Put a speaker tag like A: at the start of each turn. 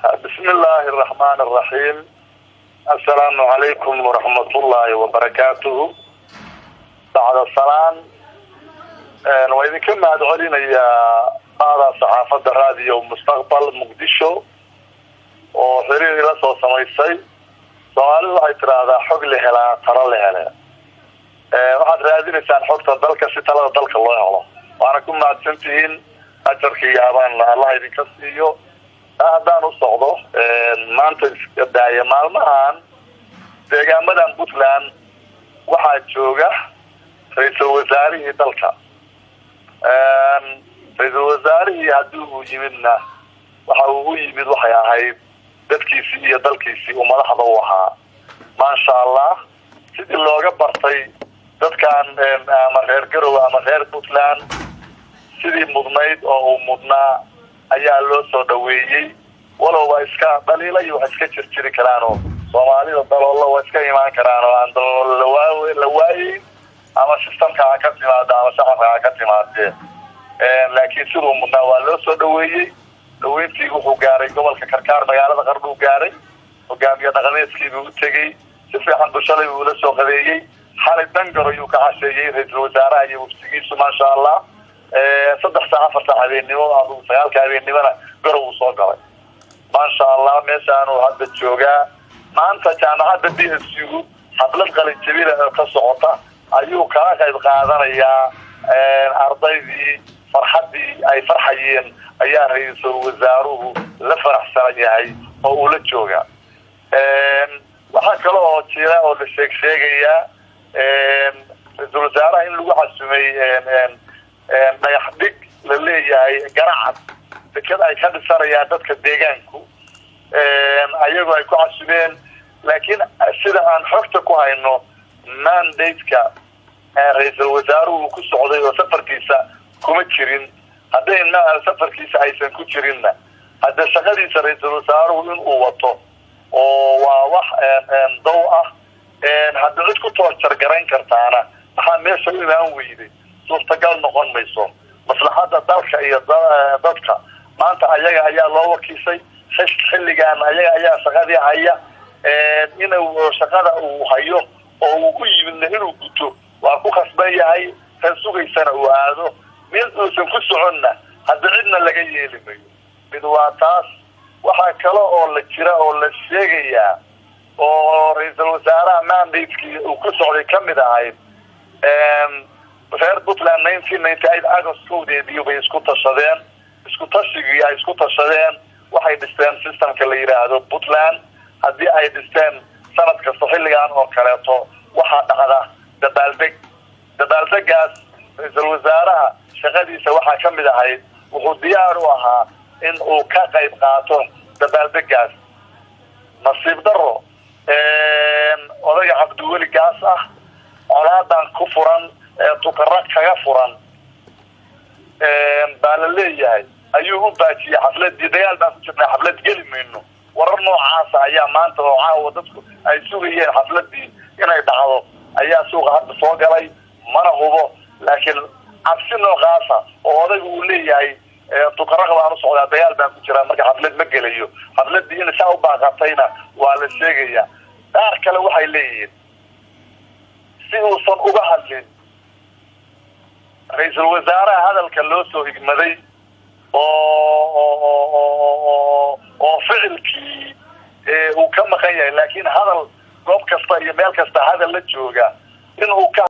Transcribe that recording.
A: بسم الله الرحمن الرحيم. السلام عليكم ورحمة الله وبركاته. بعد السلام وإذا كنا أدعونا يا هذا صحافة الراديو مستقبل مقدشو وحرير إلى صوت سميسي سؤال الله يتراضى حق لهلا ترى لهلا واحد رادين إنسان حق الدلك ستلا الدلك الله يعلم وأنا كنا عدسنتين أجرك يا أبان الله يذكسيه هذا نصعده ما أنت داية مالمان deegaamadan Puntland waxaa jooga ra'iisul wasaarihii dalka ra'iisul wasaarihii haddii uu yimidna waxa uu yimid waxay ahayd dadkiisii iyo dalkiisii uu madaxda u ahaa maasha Allah sidii looga bartay dadkan ama reer Garowe ama reer Puntland sidii mudnayd oo uu mudnaa ayaa loo soo dhaweeyay walow iska dhaliilay wax iska jirjiri karaano Soomaalida daloolo waa iska imaan karaan oo aan daloolo la waayay ama systemka ka timaada ama shaqada ka timaada laakiin sidoo mudnaa waa loo soo dhaweeyay dhaweyntii wuxuu gaaray gobolka Karkaar magaalada Qardho gaaray hogaamiye dhaqameedkii uu tagay si fiican bulshada uu la soo qadeeyay xalay dangaro uu ka casheeyay ra'iisul wasaaraha iyo wafdigiisu ma sha Allah 3 saac 4 saacadeennimo ama 9 saacadeennimona garow soo galay ma sha Allah meeshaan uu hadda joogaa maanta jaamacadda DSU xaflad qalin jabila ka socota ayuu ka qayb qaadanayaa ardaydii farxadii ay farxayeen ayaa ra'iisul wasaaruhu la faraxsan yahay oo uu la jooga waxa kale oo jira oo la sheegaya ra'iisul wasaaraha in lagu xasumay dhagax dhig la leeyahay garacad dadka ay ka dhisarayaan dadka deegaanku ayagu ay ku casubeen laakiin sida aan xogta ku hayno mandate-ka ra'iisul wasaaruhu ku socday oo safarkiisa kuma jirin hadayna safarkiisa aysan ku jirinna hada shaqadiisa ra'iisul wasaaruhu in uu wato oo waa wax dow ah hada cid ku toojar garan kartaana waxa meesha inaan weyday suurtagal noqon mayso maslaxada dalka iyo dadka maanta ayaga ayaa loo wakiisay xilligan ayaa shaqadii haya inuu shaqada uu hayo oo uu ku yimid inuu guto waa ku khasban yahay kan sugaysana uu aado mid uusan ku soconna hadda cidna laga yeeli maayo mid waa taas waxa kale oo la jira oo la sheegaya oo ra'iisul wasaaraha mandate-kii uu ku socday kamid ahayd reer Puntland 1998 August koodeedii bay isku tashadeen waxay dhisteen systemka la yiraahdo Puntland hadii ay dhisteen sanad kasta xilligan oo kaleeto waxa dhaqada dabaaldegaas ra'iisul wasaaraha shaqadiisa waxa kamid ahayd wuxuu diyaar u ahaa in uu ka qayb qaato dabaaldegaas nasiib daro odaga Cabdiweli Gaas ah colaadan ku furan tuqarraq kaga furan baa la leeyahay ayuu u baajiyay xafladii dagaal baan ku jirnay xaflad gelimayno warar noocaas ayaa maanta oo caawa dadku ay sugayeen xafladii inay dhacdo ayaa suuqa hadda soo galay mana hubo laakiin cabsi noocaasa oo odagu uu leeyahay tuqarraq baan u socdaa dagaal baan ku jiraa marka xaflad ma gelayo xafladii in saa u baaqatayna waa la sheegaya qaar kale waxay leeyihiin si uusan uga hadlin ra'iisul wasaaraha hadalka loo soo higmaday oo ficilkii uu ka maqan yahay laakiin hadal goob kasta iyo meel kasta hadal la jooga inuu ka